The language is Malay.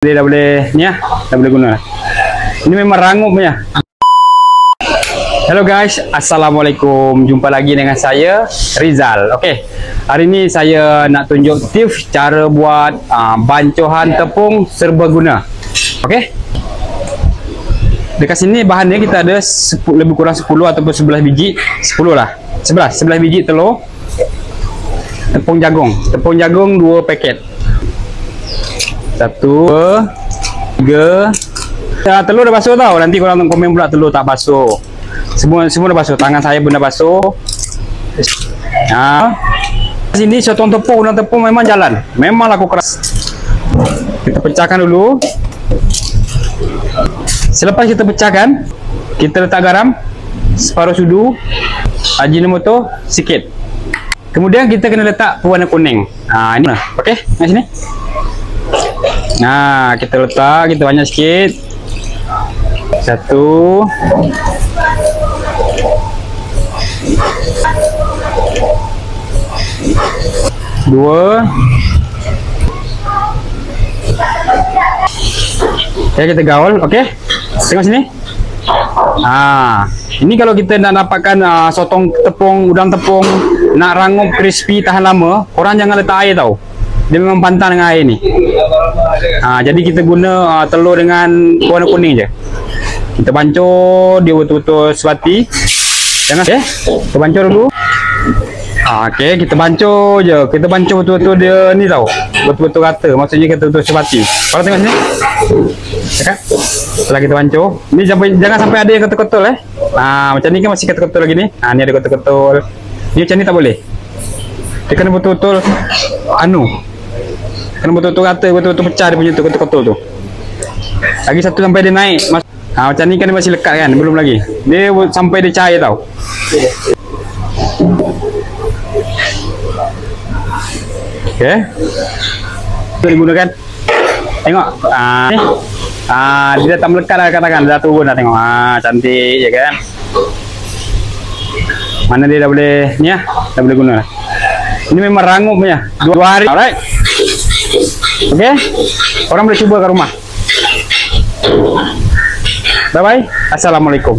Dia dah boleh ni ya, dah boleh guna. Ini memang rangup punya. Hello guys, assalamualaikum. Jumpa lagi dengan saya Rizal. Okey. Hari ni saya nak tunjuk tips cara buat bancuhan tepung serbaguna. Okey. Dekat sini bahannya kita ada lebih kurang 10 ataupun 11 biji, 10 lah. 11 biji telur. Tepung jagung. Tepung jagung 2 paket. 1, 2, 3. Telur dah basuh tau. Nanti korang komen pula telur tak basuh. Semua dah basuh. Tangan saya pun dah basuh. Sini sotong tepung dan tepung memang jalan. Memang laku keras. Kita pecahkan dulu. Selepas kita pecahkan, kita letak garam separuh sudu, ajinomoto sikit. Kemudian kita kena letak pewarna kuning. Ini lah. Okey, kat sini. Kita letak, kita banyak sikit. 1, 2. Okay, kita gaul. Okey, tengok sini. Ini kalau kita nak dapatkan sotong tepung, udang tepung nak rangup crispy tahan lama, korang jangan letak air tau. Dia memang pantan dengan air ni. Jadi kita guna telur dengan warna kuning je. Kita bancur dia betul-betul sebati. Jangan kita bancur dulu. Okey, kita bancur je. Kita bancur betul-betul dia ni tau. Betul-betul rata. Maksudnya kita betul sebati. Kalau tengok sini. Dekat. Setelah kita bancur, ni jangan sampai ada yang ketul-ketul macam ni kan masih ketul-ketul lagi ni. Ni ada ketul-ketul. Ni macam ni tak boleh. Dia kena betul-betul kena betul-betul rata, betul-betul pecah dia punya ketul-ketul tu. Lagi satu sampai dia naik. Macam ni kan dia masih lekat kan, belum lagi. Dia sampai dia cair tau. Okey. Boleh gunakan. Tengok. Dia dah tak melekat dah katakan, dah turun dah tengok. Cantik je kan. Mana dia dah boleh ni dah boleh guna. Ini memang rangup punya. 2 hari. Alright. Okey. Orang boleh cuba kat rumah. Bye bye. Assalamualaikum.